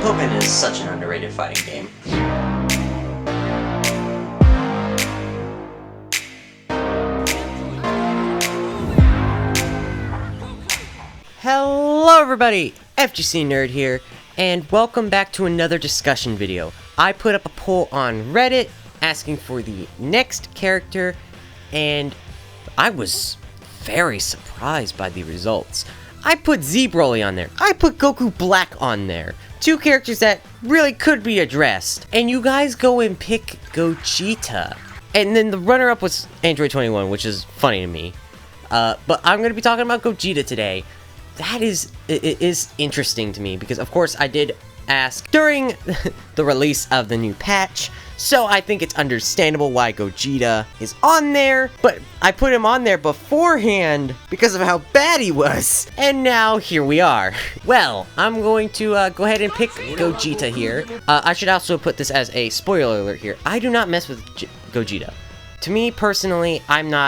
Pokken is such an underrated fighting game. Hello everybody, FGC Nerd here, and welcome back to another discussion video. I put up a poll on Reddit asking for the next character, and I was very surprised by the results. I put Z Broly on there. I put Goku Black on there. Two characters that really could be addressed. And you guys go and pick Gogeta. And then the runner-up was Android 21, which is funny to me. But I'm going to be talking about Gogeta today. It is interesting to me because, of course, I did ask during the release of the new patch, so I think it's understandable why Gogeta is on there, but I put him on there beforehand because of how bad he was, and now here we are. Well, I'm going to go ahead and pick Gogeta here. I should also put this as a spoiler alert here. I do not mess with Gogeta. To me, personally,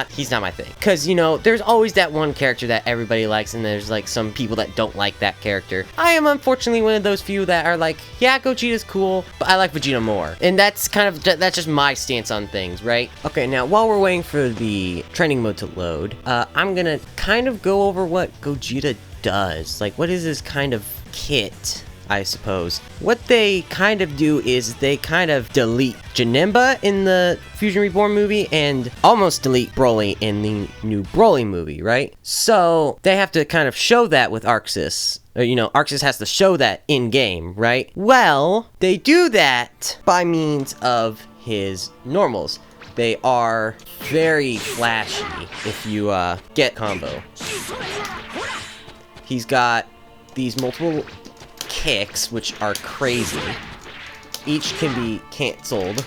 he's not my thing. Because, you know, there's always that one character that everybody likes, and there's, like, some people that don't like that character. I am, unfortunately, one of those few that are like, yeah, Gogeta's cool, but I like Vegeta more. And that's just my stance on things, right? Okay, now, while we're waiting for the training mode to load, I'm gonna kind of go over what Gogeta does. Like, what is his kind of kit, I suppose. What they kind of do is they kind of delete Janemba in the Fusion Reborn movie and almost delete Broly in the new Broly movie, right? So they have to kind of show that with Arxis. You know, Arxis has to show that in-game, right? Well, they do that by means of his normals. They are very flashy if you get combo. He's got these multiple kicks, which are crazy. Each can be cancelled,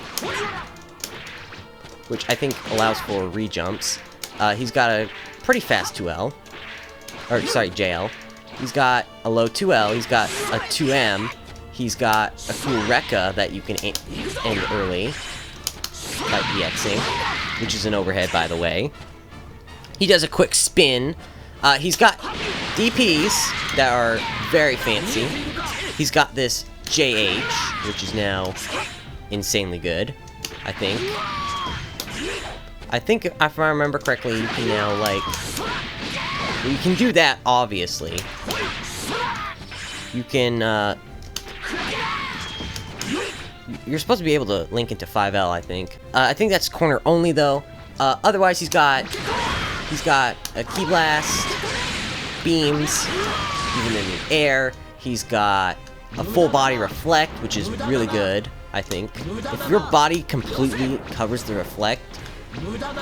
which I think allows for re-jumps. He's got a pretty fast 2L. Or, sorry, JL. He's got a low 2L. He's got a 2M. He's got a cool Rekka that you can end early by EXing, which is an overhead, by the way. He does a quick spin. He's got DPs that are very fancy. He's got this JH, which is now insanely good, I think. I think, if I remember correctly, you can now, like... You can do that, obviously. You can, You're supposed to be able to link into 5L, I think. I think that's corner only, though. Otherwise, he's got a Ki Blast, beams, even in the air. He's got a full body reflect, which is really good, I think. If your body completely covers the reflect,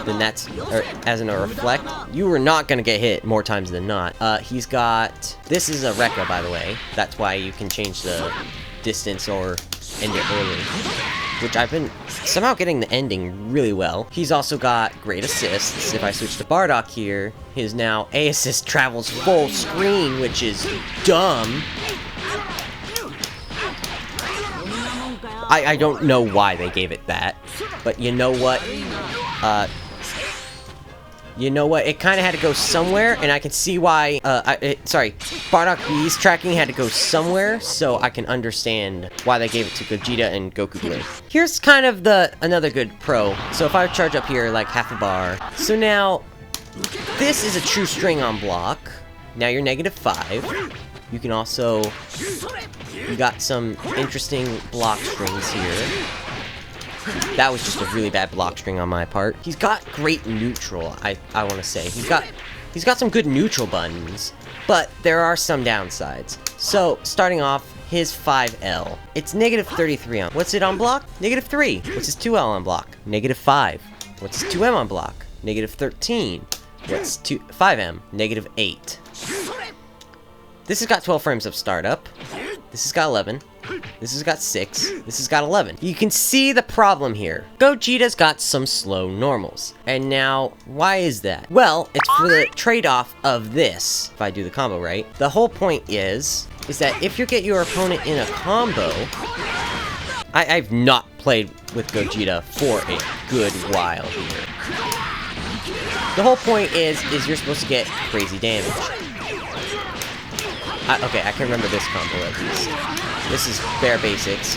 then that's, or as in a reflect, you are not going to get hit more times than not. He's got, this is a Rekka, by the way. That's why you can change the distance or end it early, which I've been somehow getting the ending really well. He's also got great assists. If I switch to Bardock here, his now A assist travels full screen, which is dumb. I don't know why they gave it that, but you know what? It kind of had to go somewhere, and I can see why, Bardock B's tracking had to go somewhere, so I can understand why they gave it to Gogeta and Goku Blue. Here's kind of another good pro. So if I charge up here, like half a bar. So now, this is a true string on block. Now you're -5. You can also, you got some interesting block strings here. That was just a really bad block string on my part. He's got great neutral, I want to say. He's got some good neutral buttons, but there are some downsides. So, starting off, his 5L. It's -33 on. What's it on block? -3. What's his 2L on block? -5. What's his 2M on block? -13. What's 5M? -8. This has got 12 frames of startup. This has got 11. This has got 6. This has got 11. You can see the problem here. Gogeta's got some slow normals. And now, why is that? Well, it's for the trade-off of this, if I do the combo right. The whole point is that if you get your opponent in a combo... I've not played with Gogeta for a good while here. The whole point is you're supposed to get crazy damage. Okay, I can remember this combo at least. This is bare basics.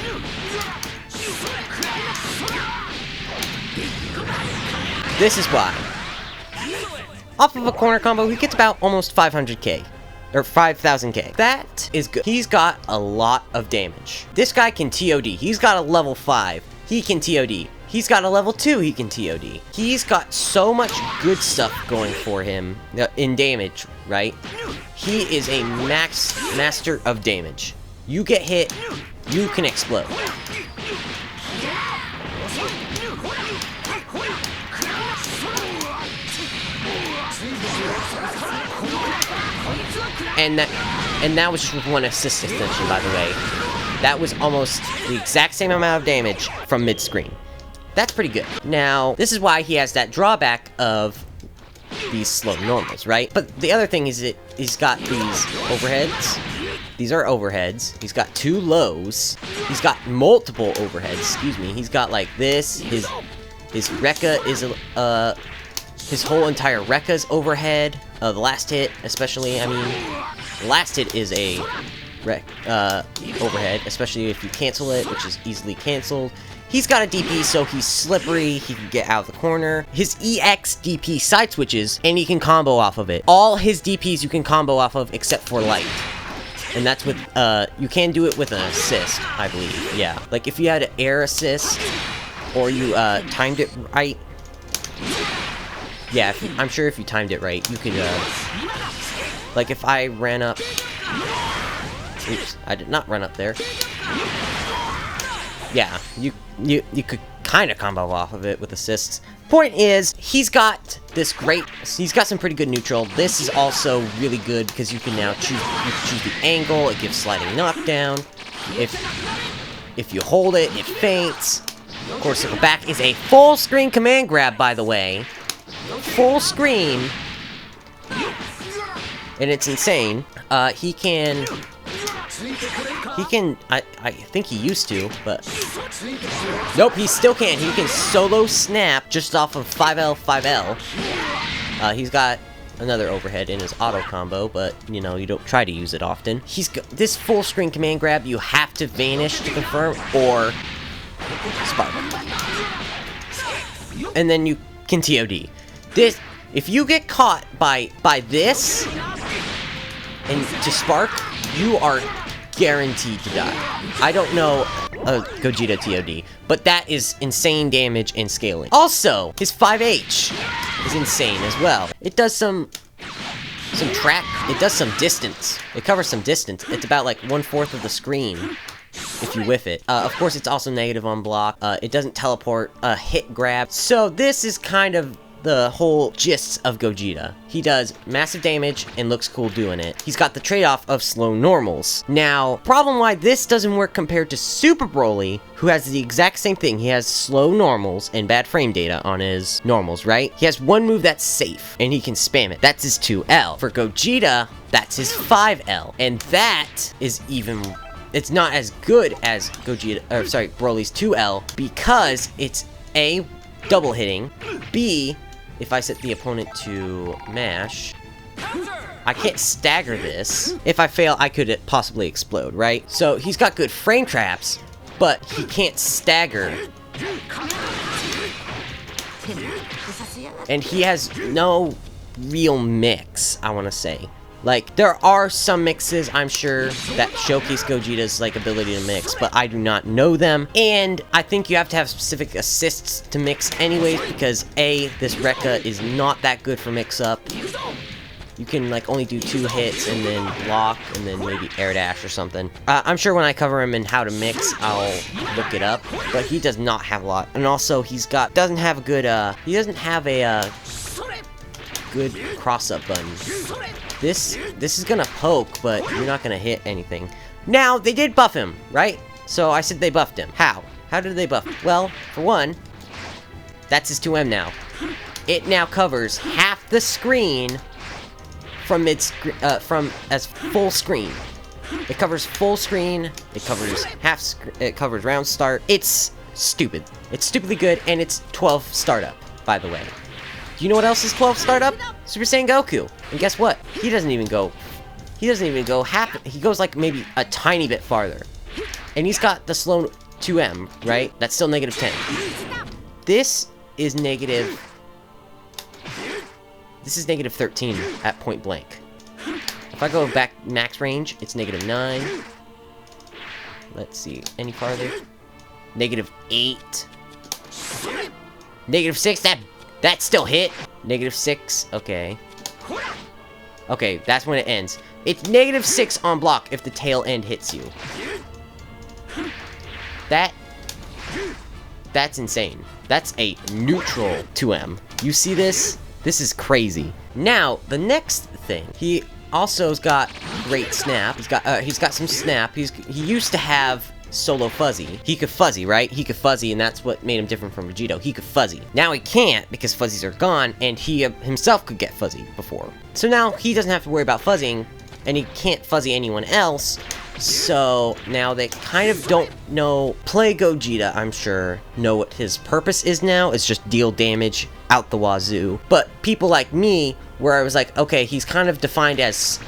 This is why. Off of a corner combo, he gets about almost 500k. Or 5,000k. That is good. He's got a lot of damage. This guy can TOD. He's got a level 5. He can TOD. He's got a level 2. He can TOD. He's got so much good stuff going for him in damage, right? He is a master of damage. You get hit, you can explode. And that was just with one assist extension, by the way. That was almost the exact same amount of damage from mid-screen. That's pretty good. Now, this is why he has that drawback of these slow normals, right? But the other thing is that he's got these overheads. These are overheads. He's got 2 lows. He's got multiple overheads, excuse me. He's got like this. His Rekka is his whole entire Rekka's overhead. The last hit, especially, I mean, the last hit is a overhead, especially if you cancel it, which is easily canceled. He's got a DP, so he's slippery, he can get out of the corner. His EX DP side switches, and he can combo off of it. All his DPs you can combo off of, except for light. And that's with, you can do it with an assist, I believe, yeah. Like, if you had an air assist, or you, timed it right. Yeah, I'm sure if you timed it right, you could, like if I ran up... Oops, I did not run up there. Yeah, you could kind of combo off of it with assists. Point is, he's got some pretty good neutral. This is also really good because you can now choose the angle. It gives sliding knockdown. If you hold it, it faints. Of course, circle back is a full screen command grab, by the way. Full screen, and it's insane. He can, I think he used to, but nope, he still can. He can solo snap just off of 5L, 5L. He's got another overhead in his auto combo, but, you know, you don't try to use it often. He's got this full screen command grab. You have to vanish to confirm, or spark. And then you can TOD. This, if you get caught by this, and to spark, you are guaranteed to die. I don't know a Gogeta TOD, but that is insane damage and scaling. Also, his 5H is insane as well. It does some track, it does some distance. It covers some distance. It's about like 1/4 of the screen if you whiff it. Of course, it's also negative on block. It doesn't teleport, hit grab. So this is kind of the whole gist of Gogeta. He does massive damage and looks cool doing it. He's got the trade-off of slow normals. Now, problem why this doesn't work compared to Super Broly, who has the exact same thing. He has slow normals and bad frame data on his normals, right? He has one move that's safe, and he can spam it. That's his 2L. For Gogeta, that's his 5L. And that is even... It's not as good as Broly's 2L, because it's A, double hitting, B, if I set the opponent to mash, I can't stagger this. If I fail, I could possibly explode, right? So he's got good frame traps, but he can't stagger. And he has no real mix, I want to say. Like, there are some mixes, I'm sure, that showcase Gogeta's, like, ability to mix, but I do not know them. And I think you have to have specific assists to mix anyways, because A, this Rekka is not that good for mix-up. You can, like, only do 2 hits and then block and then maybe air dash or something. I'm sure when I cover him in how to mix, I'll look it up, but he does not have a lot. And also, doesn't have a good cross-up button. This is gonna poke, but you're not gonna hit anything. Now, they did buff him, right? So I said they buffed him. How? How did they buff him? Well, for one, that's his 2M now. It now covers half the screen from as full screen. It covers full screen. It covers it covers round start. It's stupid. It's stupidly good, and it's 12 startup, by the way. Do you know what else is 12 startup? Super Saiyan Goku. And guess what? He doesn't he doesn't even go half, he goes like maybe a tiny bit farther. And he's got the slow 2M, right? That's still negative 10. This is negative 13 at point blank. If I go back max range, it's negative 9. Let's see, any farther? Negative 8. Negative 6, that still hit. Negative 6, okay. Okay, that's when it ends. It's negative 6 on block if the tail end hits you. That's insane. That's a neutral 2M. You see this? This is crazy. Now, the next thing, he also's got great snap. He's got some snap. He used to have solo fuzzy. He could fuzzy, right? He could fuzzy, and that's what made him different from Vegeta. He could fuzzy. Now he can't because fuzzies are gone, and he himself could get fuzzy before. So now he doesn't have to worry about fuzzying, and he can't fuzzy anyone else. So now they kind of don't know. Play Gogeta, I'm sure, know what his purpose is now. It's just deal damage out the wazoo. But people like me, where I was like, okay, he's kind of defined as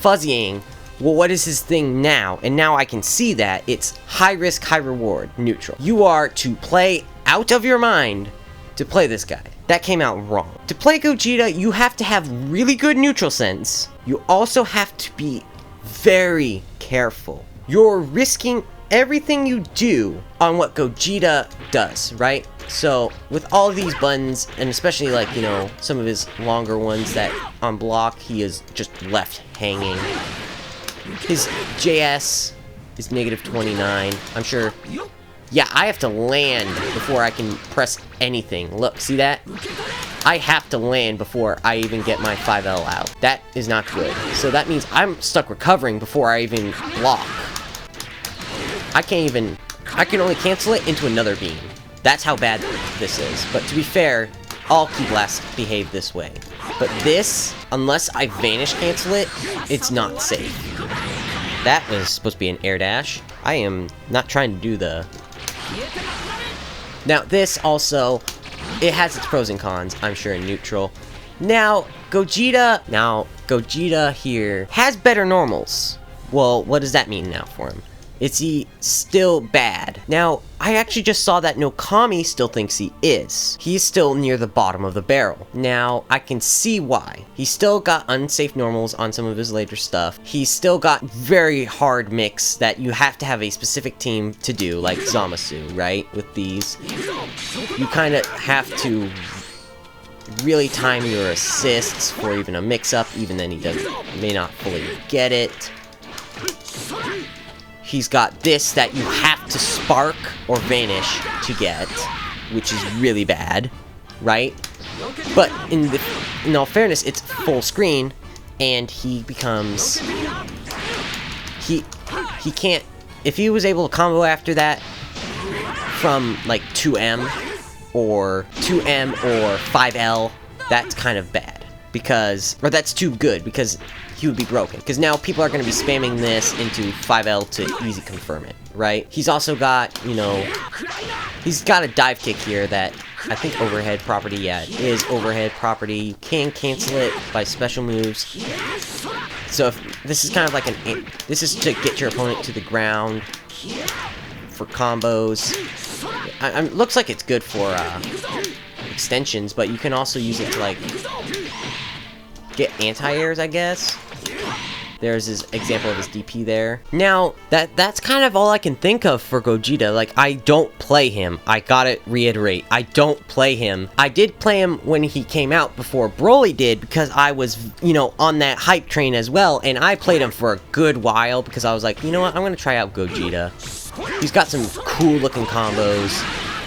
fuzzying. Well, what is his thing now? And now I can see that it's high risk, high reward, neutral. You are to play out of your mind to play this guy. That came out wrong. To play Gogeta, you have to have really good neutral sense. You also have to be very careful. You're risking everything you do on what Gogeta does, right? So with all of these buttons, and especially like, you know, some of his longer ones that on block, he is just left hanging. His JS is negative 29. I'm sure. Yeah, I have to land before I can press anything. Look, see that? I have to land before I even get my 5L out. That is not good. So that means I'm stuck recovering before I even block. I can only cancel it into another beam. That's how bad this is. But to be fair, all Ki Blasts behave this way. But this, unless I vanish cancel it, it's not safe. That was supposed to be an air dash. I am not trying to do the... Now, this also, it has its pros and cons, I'm sure, in neutral. Now, Gogeta here has better normals. Well, what does that mean now for him? Is he still bad? Now, I actually just saw that Nokami still thinks he is. He's still near the bottom of the barrel. Now, I can see why. He's still got unsafe normals on some of his later stuff. He's still got very hard mix that you have to have a specific team to do, like Zamasu, right? With these, you kind of have to really time your assists for even a mix-up, even then he may not fully get it. He's got this that you have to spark or vanish to get, which is really bad, right? But in all fairness, it's full screen, and he becomes... He can't... If he was able to combo after that from, like, 2M or 5L, that's kind of bad. Or that's too good, because he would be broken. Because now people are going to be spamming this into 5L to easy confirm it, right? He's also got, you know, he's got a dive kick here that I think overhead property, yeah, it is overhead property. You can cancel it by special moves. So if, this is kind of like this is to get your opponent to the ground for combos. Looks like it's good for extensions, but you can also use it to like get anti-airs, I guess. There's his example of his DP there. Now, that's kind of all I can think of for Gogeta. Like, I don't play him. I gotta reiterate, I don't play him. I did play him when he came out before Broly did, because I was, you know, on that hype train as well, and I played him for a good while, because I was like, you know what, I'm gonna try out Gogeta. He's got some cool looking combos.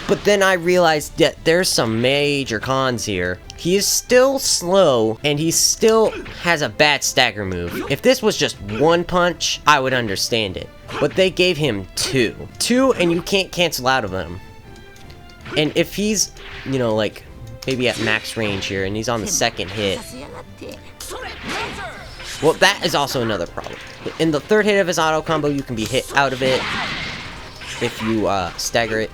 But then I realized that there's some major cons here. He is still slow, and he still has a bad stagger move. If this was just one punch, I would understand it. But they gave him two. Two, and you can't cancel out of them. And if he's, you know, like, maybe at max range here, and he's on the second hit, well, that is also another problem. In the third hit of his auto combo, you can be hit out of it if you stagger it.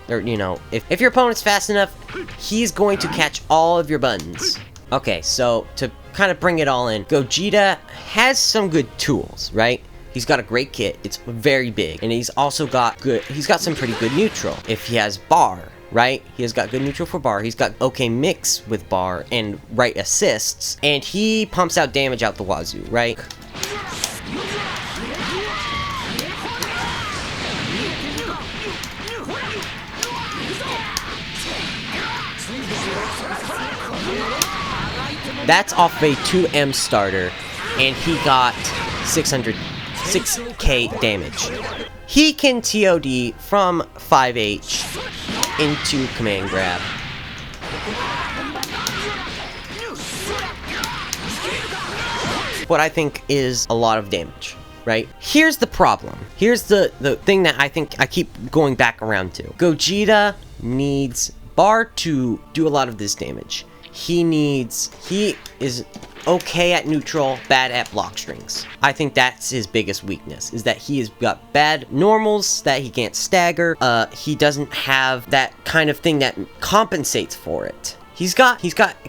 Or, you know, if your opponent's fast enough, he's going to catch all of your buttons. Okay, so to kind of bring it all in, Gogeta has some good tools, right? He's got a great kit, it's very big, and he's got some pretty good neutral. If he has bar, right? He has got good neutral for bar, he's got okay mix with bar and right assists, and he pumps out damage out the wazoo, right? That's off a 2M starter, and he got 6k damage. He can TOD from 5H into command grab. What I think is a lot of damage, right? Here's the problem. Here's the thing that I think I keep going back around to. Gogeta needs bar to do a lot of this damage. He is okay at neutral, bad at block strings. I think that's his biggest weakness, is that he has got bad normals, that he can't stagger. He doesn't have that kind of thing that compensates for it. He's got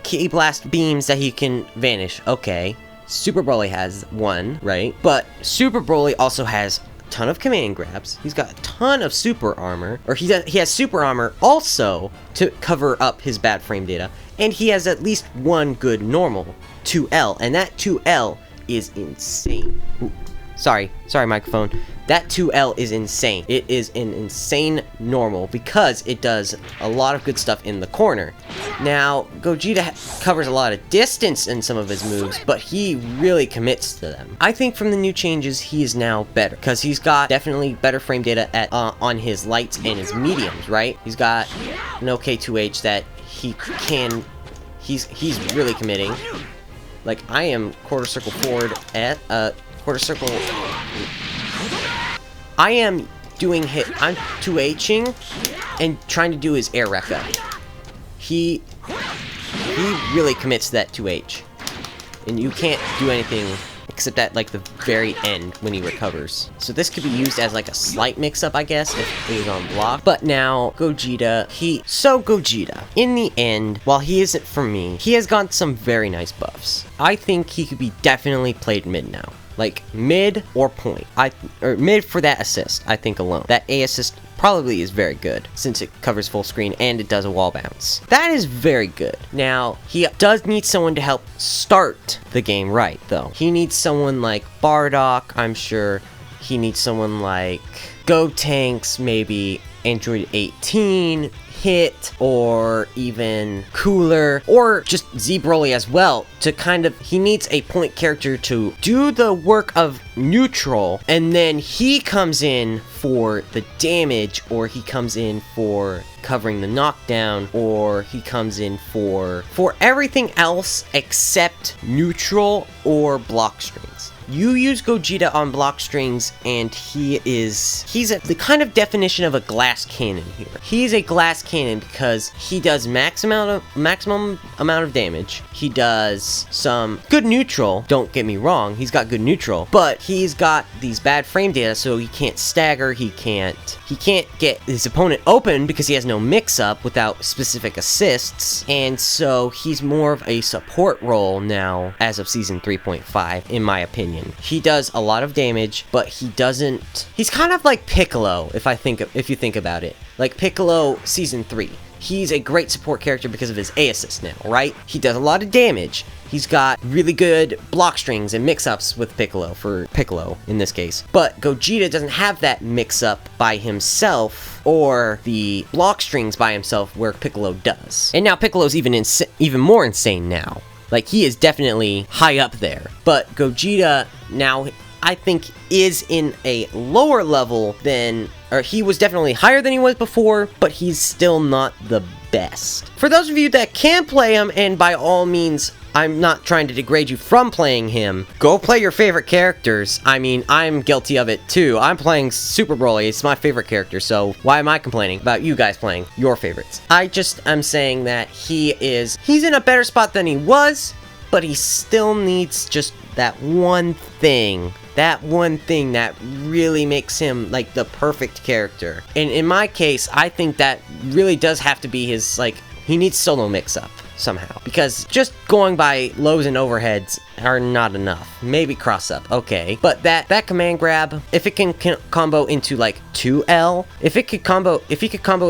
Ki Blast beams that he can vanish, okay. Super Broly has one, right? But Super Broly also has ton of command grabs. He's got a ton of super armor, or he has super armor also to cover up his bad frame data, and he has at least one good normal 2L, and that 2L is insane. Ooh, sorry microphone. That 2L is insane. It is an insane normal because it does a lot of good stuff in the corner. Now, Gogeta covers a lot of distance in some of his moves, but he really commits to them. I think from the new changes, he is now better because he's got definitely better frame data at on his lights and his mediums, right? He's got an okay 2H that he's really committing. Like, I am quarter circle forward at quarter circle. I am doing I'm 2Hing and trying to do his air rekka. He really commits to that 2H. And you can't do anything except at like the very end when he recovers. So this could be used as like a slight mix-up, I guess, if he's on block. But now, Gogeta, Gogeta, in the end, while he isn't for me, he has gotten some very nice buffs. I think he could be definitely played mid now. Like, mid or point. Or mid for that assist, I think alone. That A assist probably is very good, since it covers full screen and it does a wall bounce. That is very good. Now, he does need someone to help start the game right, though. He needs someone like Bardock, I'm sure. He needs someone like Gotenks, maybe Android 18, Hit, or even Cooler, or just Z Broly as well, to he needs a point character to do the work of neutral, and then he comes in for the damage, or he comes in for covering the knockdown, or he comes in for everything else except neutral or block strings. You use Gogeta on block strings, and he's the kind of definition of a glass cannon here. He's a glass cannon because he does maximum amount of damage. He does some good neutral, don't get me wrong, he's got good neutral, but he's got these bad frame data, so he can't stagger, he can't get his opponent open because he has no mix-up without specific assists, and so he's more of a support role now as of Season 3.5, in my opinion. He does a lot of damage, but he's kind of like Piccolo, if you think about it. Like Piccolo Season 3. He's a great support character because of his A assist now, right? He does a lot of damage. He's got really good block strings and mix-ups with Piccolo, for Piccolo in this case. But Gogeta doesn't have that mix-up by himself, or the block strings by himself where Piccolo does. And now Piccolo's even more insane now. Like, he is definitely high up there. But Gogeta now, I think, is in a lower level or he was definitely higher than he was before, but he's still not the best. For those of you that can play him, and by all means, I'm not trying to degrade you from playing him, go play your favorite characters. I mean, I'm guilty of it too. I'm playing Super Broly, it's my favorite character, so why am I complaining about you guys playing your favorites? I'm saying that he's in a better spot than he was, but he still needs just that one thing that really makes him like the perfect character. And in my case, I think that really does have to be his, like, he needs solo mix-up. somehow. Because just going by lows and overheads are not enough. Maybe cross up, okay. But that command grab, if it can combo into like 2L, if he could combo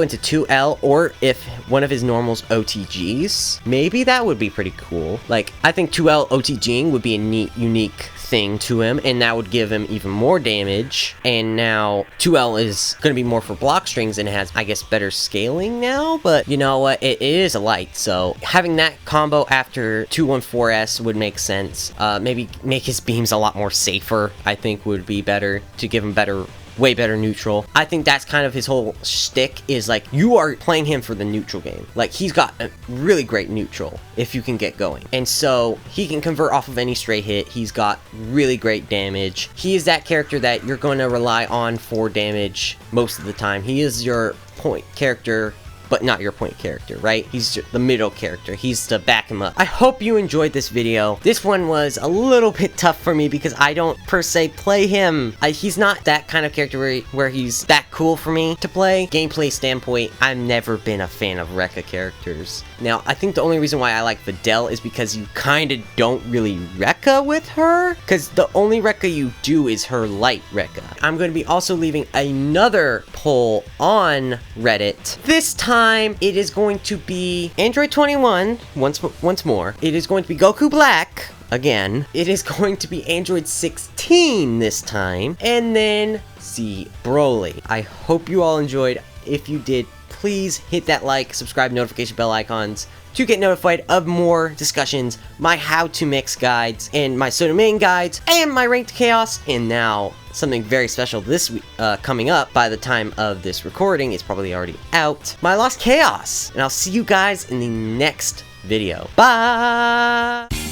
into 2L, or if one of his normals OTGs, maybe that would be pretty cool. Like, I think 2L OTGing would be a neat, unique thing to him, and that would give him even more damage. And now 2L is going to be more for block strings, and it has, I guess, better scaling now. But you know what, it is a light, so having that combo after 214S would make sense. Maybe make his beams a lot more safer, I think would be better, to give him way better neutral. I think that's kind of his whole shtick, is like, you are playing him for the neutral game. Like, he's got a really great neutral if you can get going. And so he can convert off of any straight hit. He's got really great damage. He is that character that you're going to rely on for damage most of the time. He is your point character, but not your point character, right? He's the middle character. He's to back him up. I hope you enjoyed this video. This one was a little bit tough for me because I don't per se play him. He's not that kind of character where he's that cool for me to play. Gameplay standpoint, I've never been a fan of Rekka characters. Now, I think the only reason why I like Videl is because you kind of don't really Rekka with her, because the only Rekka you do is her light Rekka. I'm going to be also leaving another poll on Reddit. This time, it is going to be Android 21, once more. It is going to be Goku Black, again. It is going to be Android 16 this time. And then see Broly. I hope you all enjoyed. If you did, please hit that like, subscribe, notification bell icons to get notified of more discussions, my how to mix guides, and my Soda main guides, and my ranked chaos. And now, something very special this week, coming up by the time of this recording, it's probably already out, my Lost Chaos. And I'll see you guys in the next video. Bye!